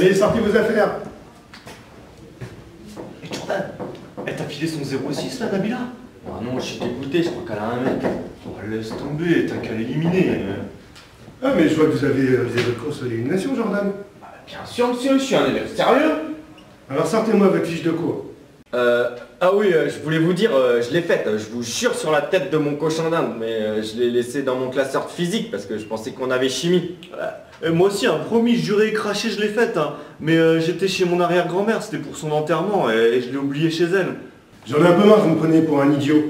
Allez, sortez vos affaires. Et Jordan, elle t'a filé son 06 là, Nabila? Ah non, je suis dégoûté, je crois qu'elle a un mec. Oh, laisse tomber, t'as qu'à l'éliminer. Ah, mais je vois que vous avez visé votre course à l'élimination, Jordan. Bah, bien sûr, monsieur, je suis un élève sérieux. Alors sortez-moi votre fiche de cours. Ah oui, je voulais vous dire, je l'ai faite, je vous jure sur la tête de mon cochon d'Inde, mais je l'ai laissé dans mon classeur de physique parce que je pensais qu'on avait chimie. Et moi aussi, un promis, juré et craché, je l'ai faite. Hein. Mais j'étais chez mon arrière-grand-mère, c'était pour son enterrement et je l'ai oublié chez elle. J'en ai un peu marre, vous me prenez pour un idiot.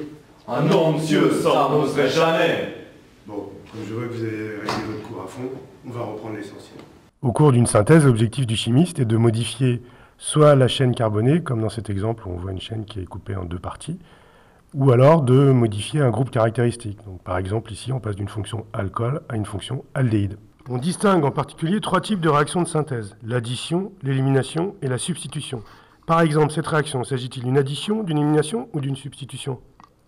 Ah non, monsieur, ça on n'oserait jamais. Bon, comme je vois que vous avez réglé votre cours à fond, on va reprendre l'essentiel. Au cours d'une synthèse, l'objectif du chimiste est de modifier soit la chaîne carbonée, comme dans cet exemple où on voit une chaîne qui est coupée en deux parties, ou alors de modifier un groupe caractéristique. Donc, par exemple, ici, on passe d'une fonction alcool à une fonction aldéhyde. On distingue en particulier trois types de réactions de synthèse: l'addition, l'élimination et la substitution. Par exemple, cette réaction, s'agit-il d'une addition, d'une élimination ou d'une substitution?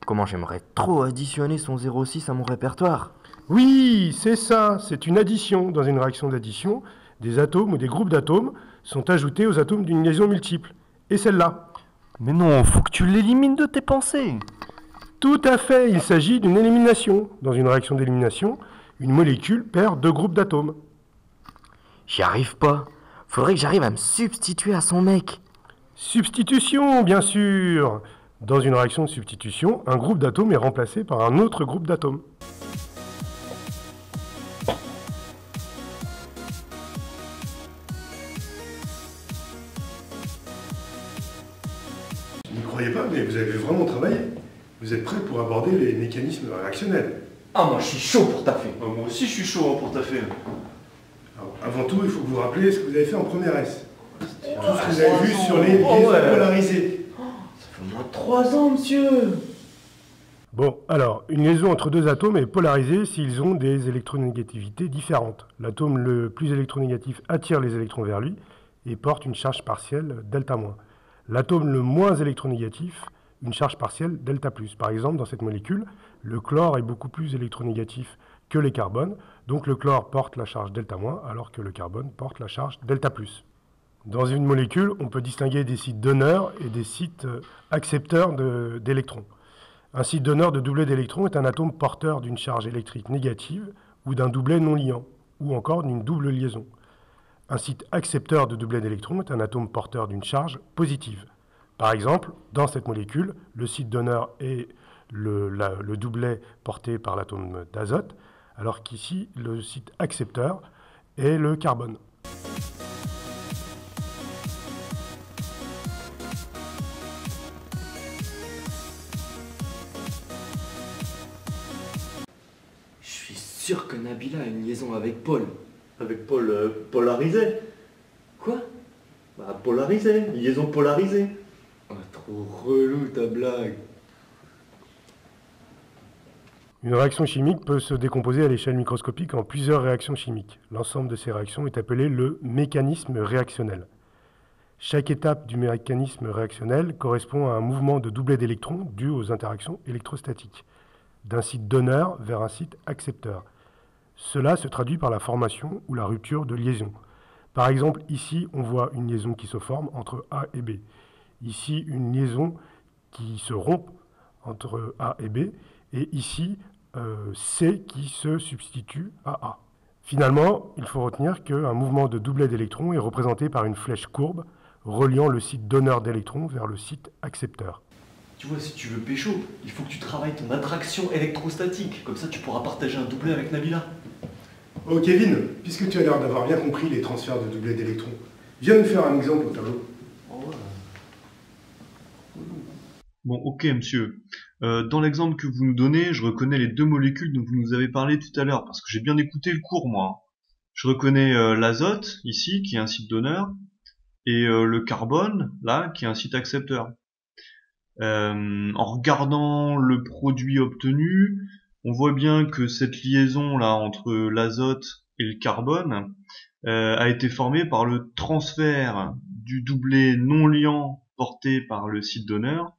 Comment j'aimerais trop additionner son 06 à mon répertoire. Oui, c'est ça, c'est une addition. Dans une réaction d'addition, des atomes ou des groupes d'atomes sont ajoutés aux atomes d'une liaison multiple. Et celle-là. Mais non, faut que tu l'élimines de tes pensées. Tout à fait, il s'agit d'une élimination. Dans une réaction d'élimination, une molécule perd deux groupes d'atomes. J'y arrive pas. Faudrait que j'arrive à me substituer à son mec. Substitution, bien sûr. Dans une réaction de substitution, un groupe d'atomes est remplacé par un autre groupe d'atomes. Vous ne croyez pas, mais vous avez vraiment travaillé. Vous êtes prêts pour aborder les mécanismes réactionnels. Ah moi je suis chaud pour taffer. Moi aussi, je suis chaud hein, pour taffer. Alors, avant tout, il faut que vous rappeliez ce que vous avez fait en première S. Tout ce que vous avez vu sur les liaisons ouais. polarisées. Ça fait au moins 3 ans, monsieur. Bon, alors, une liaison entre deux atomes est polarisée s'ils ont des électronégativités différentes. L'atome le plus électronégatif attire les électrons vers lui et porte une charge partielle delta-. L'atome le moins électronégatif, une charge partielle delta+. Par exemple, dans cette molécule, le chlore est beaucoup plus électronégatif que les carbones, donc le chlore porte la charge delta-, alors que le carbone porte la charge delta+. Dans une molécule, on peut distinguer des sites donneurs et des sites accepteurs d'électrons. Un site donneur de doublet d'électrons est un atome porteur d'une charge électrique négative ou d'un doublet non liant, ou encore d'une double liaison. Un site accepteur de doublet d'électrons est un atome porteur d'une charge positive. Par exemple, dans cette molécule, le site donneur est le doublet porté par l'atome d'azote, alors qu'ici, le site accepteur est le carbone. Je suis sûr que Nabila a une liaison avec Paul. Avec Paul polarisé. Quoi? Bah, polarisé, liaison polarisée. Ah, trop relou ta blague. Une réaction chimique peut se décomposer à l'échelle microscopique en plusieurs réactions chimiques. L'ensemble de ces réactions est appelé le mécanisme réactionnel. Chaque étape du mécanisme réactionnel correspond à un mouvement de doublet d'électrons dû aux interactions électrostatiques, d'un site donneur vers un site accepteur. Cela se traduit par la formation ou la rupture de liaison. Par exemple, ici, on voit une liaison qui se forme entre A et B. Ici, une liaison qui se rompt entre A et B. Et ici, C qui se substitue à A. Finalement, il faut retenir qu'un mouvement de doublet d'électrons est représenté par une flèche courbe reliant le site donneur d'électrons vers le site accepteur. Tu vois, si tu veux pécho, il faut que tu travailles ton attraction électrostatique. Comme ça, tu pourras partager un doublet avec Nabila. Oh Kevin, puisque tu as l'air d'avoir bien compris les transferts de doublets d'électrons, viens nous faire un exemple au tableau. Bon, ok, monsieur. Dans l'exemple que vous nous donnez, je reconnais les deux molécules dont vous nous avez parlé tout à l'heure, parce que j'ai bien écouté le cours, moi. Je reconnais l'azote, ici, qui est un site donneur, et le carbone, là, qui est un site accepteur. En regardant le produit obtenu, on voit bien que cette liaison là entre l'azote et le carbone a été formée par le transfert du doublet non liant porté par le site donneur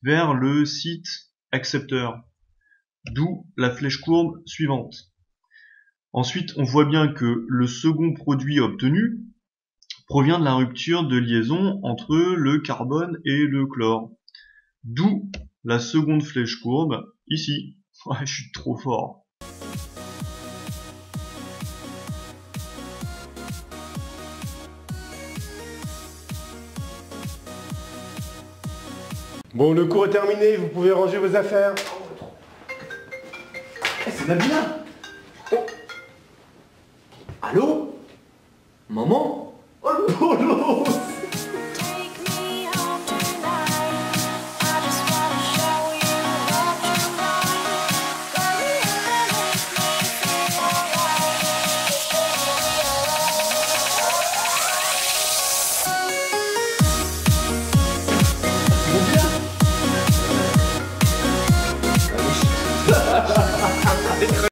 vers le site accepteur, d'où la flèche courbe suivante. Ensuite, on voit bien que le second produit obtenu provient de la rupture de liaison entre le carbone et le chlore. D'où la seconde flèche courbe, ici. Ouais, je suis trop fort. Bon, le cours est terminé, vous pouvez ranger vos affaires. C'est Nabila. Oh. Allô? Maman? Oh, bonjour